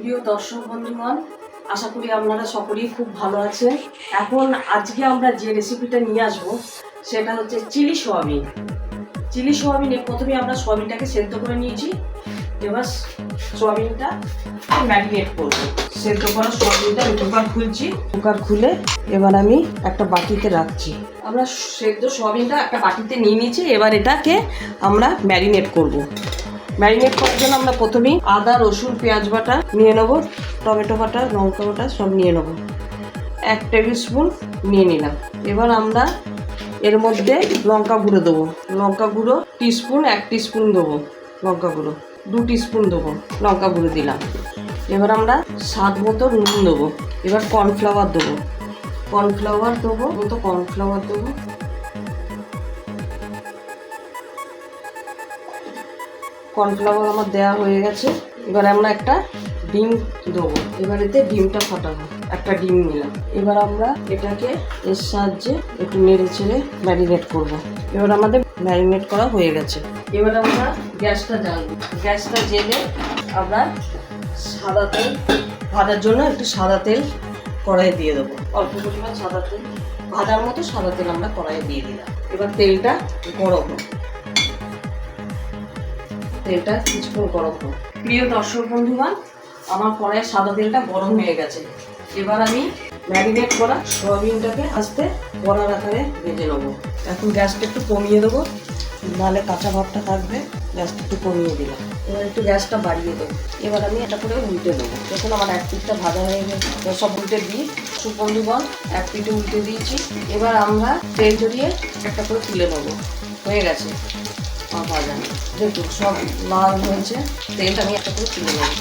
প্রিয় দর্শক বন্ধুগণ, আশা করি আপনারা সকলেই খুব ভালো আছেন। এখন আজকে আমরা যে রেসিপিটা নিয়ে আসবো সেটা হচ্ছে চিলি সোয়াবিন। চিলি সোয়াবিনে প্রথমে আমরা সোয়াবিনটাকে সেদ্ধ করে নিয়েছি। এবার সোয়াবিনটা ম্যারিনেট করবো। সেদ্ধ করা সোয়াবিনটা আমি কুকার খুলছি। কুকার খুলে এবার আমি একটা বাটিতে রাখছি। আমরা সেদ্ধ সোয়াবিনটা একটা বাটিতে নিয়ে নিয়েছি। এবার এটাকে আমরা ম্যারিনেট করবো। ম্যারিনেট করার জন্য আমরা প্রথমেই আদা, রসুন, পেঁয়াজ বাটা নিয়ে নেবো, টমেটো বাটা, লঙ্কা বাটা সব নিয়ে নেবো। 1 টেবিল স্পুন নিয়ে নিলাম। এবার আমরা এর মধ্যে লঙ্কা গুঁড়ো দেবো। লঙ্কা গুঁড়ো টিস্পুন 1 টিস্পুন দেবো। লঙ্কা গুঁড়ো 2 টিস্পুন দেবো। লঙ্কা গুঁড়ো দিলাম। এবার আমরা স্বাদ মতো নুন দেবো। এবার কর্নফ্লাওয়ার দেবো। কর্নফ্লাওয়ার দেবো। কর্নফ্লাওয়ার আমার দেওয়া হয়ে গেছে। এবার আমরা একটা ডিম দেবো। এবার এতে ডিমটা ফাটাবো। একটা ডিম নিলাম। এবার আমরা এটাকে এর সাহায্যে একটু নেড়ে ছেড়ে ম্যারিনেট করব। এবার আমাদের ম্যারিনেট করা হয়ে গেছে। এবার আমরা গ্যাসটা জ্বালবো। গ্যাসটা জেলে আমরা সাদা তেল ভাজার জন্য একটু সাদা তেল কড়াইয়ে দিয়ে দেবো। অল্প পরিমাণ সাদা তেল, ভাজার মতো সাদা তেল আমরা কড়াইয়ে দিয়ে দিলাম। এবার তেলটা গরম হোক। তেলটা কিছুক্ষণ গরম হোক। প্রিয় দর্শক বন্ধুগণ, আমার কড়াইয়ের সাদা তেলটা গরম হয়ে গেছে। এবার আমি ম্যারিনেট করা সোয়াবিনটাকে আস্তে বড়ার আকারে ভেজে নেবো। এখন গ্যাসটা একটু কমিয়ে দেবো, নাহলে কাঁচা ভাবটা থাকবে। গ্যাসটা একটু কমিয়ে দিলাম। এবার একটু গ্যাসটা বাড়িয়ে দেবো। এবার আমি এটা করে উল্টে দেবো। দেখুন আমার এক পিঠটা ভাজা হয়ে গেছে। সব উল্টে দিই। বন্ধুগণ, এক পিঠে উল্টে দিয়েছি। এবার আমরা তেল জড়িয়ে একটা করে তুলে নেবো। হয়ে গেছে ভাজা। দেখুন সব লাল হয়েছে। তেলটা আমি একটা করে তুলে নেব।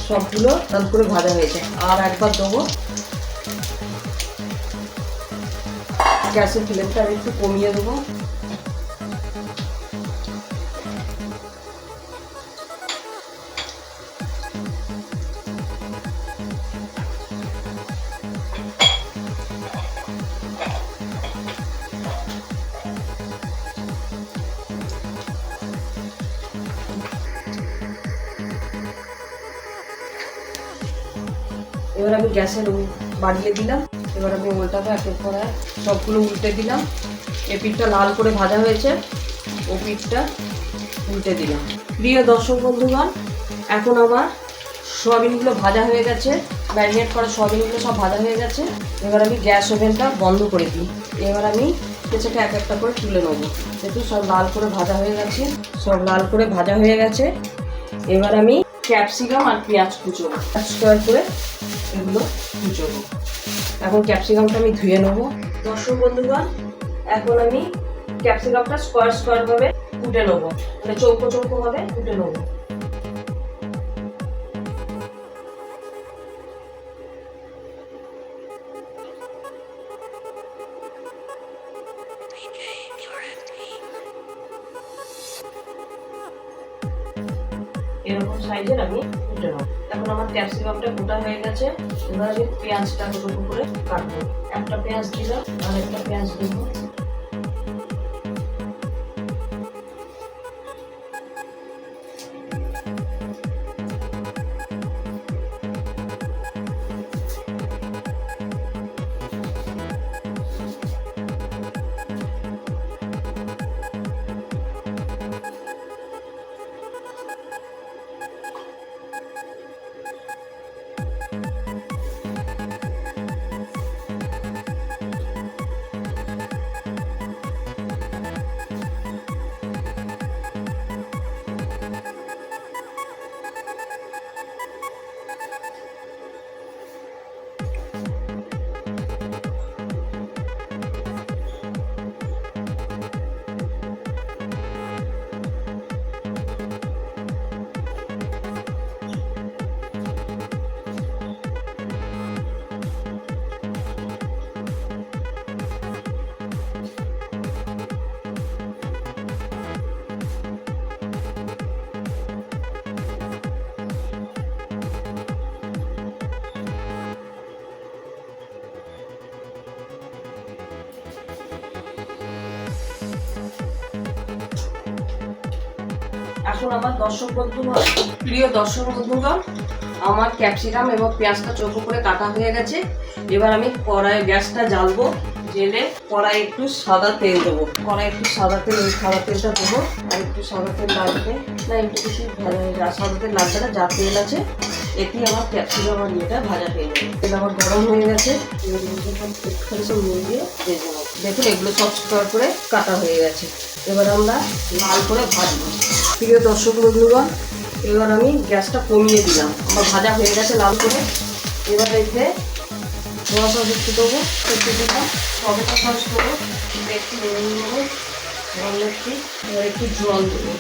সবগুলো লাল করে ভাজা হয়েছে। আর একবার দেবো। গ্যাসের ফ্লেমটা আমি একটু কমিয়ে দেবো। এবার আমি গ্যাসের বাড়িয়ে দিলাম। এবার আমি ওলটাকে এক এক করে সবগুলো উল্টে দিলাম। এ পিঠটা লাল করে ভাজা হয়েছে, ও পিঠটা উল্টে দিলাম। প্রিয় দর্শক বন্ধুগণ, এখন আমার সোয়াবিনগুলো ভাজা হয়ে গেছে। ম্যারিনেট করা সোয়াবিনগুলো সব ভাজা হয়ে গেছে। এবার আমি গ্যাস ওভেনটা বন্ধ করে দিই। এবার আমি কেঁচেটা এক একটা করে তুলে নেবো। যেহেতু সব লাল করে ভাজা হয়ে গেছে, এবার আমি ক্যাপসিকাম আর পেঁয়াজ কুচোবো। স্কোয়ার করে এগুলো কুচোবো। এখন ক্যাপসিকামটা আমি ধুয়ে নেবো। দর্শক বন্ধুগণ, এখন আমি ক্যাপসিকামটা স্কোয়ার ভাবে কুটে নেবো। মানে চৌকো ভাবে কুটে নেবো। এরকম সাইজের আমি কুটে নেবো। এখন আমার ক্যাপসিকামটা কুটা হয়ে গেছে। এবার আমি পেঁয়াজটা টুকরো করে কাটবো। একটা পেঁয়াজ দিলাম, আর একটা পেঁয়াজ দিব। এখন আমার প্রিয় দর্শক বন্ধুগণ, আমার ক্যাপসিকাম এবং পেঁয়াজটা চৌকো করে কাটা হয়ে গেছে। এবার আমি গ্যাসটা জ্বালবো, জেলে কড়াই একটু সাদা তেল দেবো। কড়াই একটু সাদা তেল, ওই সাদা তেলটা দেবো। আর একটু সাদা তেল লাগবে না, একটু বেশি সাদা তেল লাগবে না, যা তেল আছে এতেই আমার ক্যাপসিকাম আর ইয়েটা ভাজা হয়ে যাবে। তেল আমার গরম হয়ে গেছে, একটুখানি সব নুন দিয়ে ভেজে নেবো। দেখুন এগুলো সব স্কোয়ার করে কাটা হয়ে গেছে। এবার আমরা লাল করে ভাজবো। প্রিয় দর্শক বন্ধুগণ, এবার আমি গ্যাসটা কমিয়ে দিলাম, আমার ভাজা হয়ে গেছে লাল করে। এবার এতে ধোঁয়াশা একটু দেবো, একটু দিলাম টমেটো সস দেবো, একটু নুন দেবো, এবার একটু জল দেবো।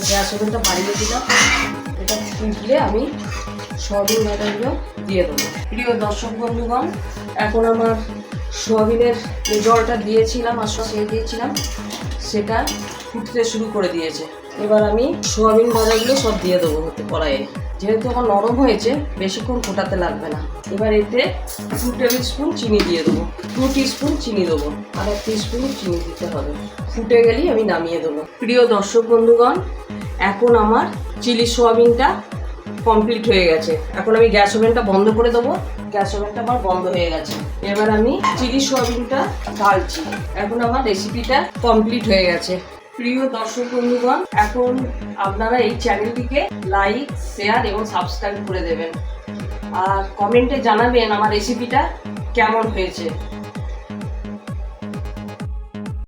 গ্যাস ওভেনটা বাড়িয়ে দিলাম। এটা ফুটলে আমি সয়াবিন ভাজাগুলো দিয়ে দেবো। প্রিয় দর্শক বন্ধুগণ, এখন আমার সয়াবিনের যে জলটা দিয়েছিলাম আর দিয়েছিলাম সেটা ফুটতে শুরু করে দিয়েছে। এবার আমি সয়াবিন ভাজাগুলো সব দিয়ে দেবো কড়াইয়ে। যেহেতু আমার নরম হয়েছে, বেশিক্ষণ ফোটাতে লাগবে না। এবার এতে 2 টেবিল স্পুন চিনি দিয়ে দেবো, 2 টিস্পুন চিনি দেবো, আর 1 টিস্পুন চিনি দিতে হবে। ফুটে গেলেই আমি নামিয়ে দেবো। প্রিয় দর্শক বন্ধুগণ, এখন আমার চিলি সোয়াবিনটা কমপ্লিট হয়ে গেছে। এখন আমি গ্যাস ওভেনটা বন্ধ করে দেবো। গ্যাস ওভেনটা আমার বন্ধ হয়ে গেছে। এবার আমি চিলি সোয়াবিনটা ঢালছি। এখন আমার রেসিপিটা কমপ্লিট হয়ে গেছে। প্রিয় দর্শক বন্ধুগণ, এখন আপনারা এই চ্যানেলটিকে লাইক, শেয়ার এবং সাবস্ক্রাইব করে দেবেন, আর কমেন্টে জানাবেন আমার রেসিপিটা কেমন হয়েছে।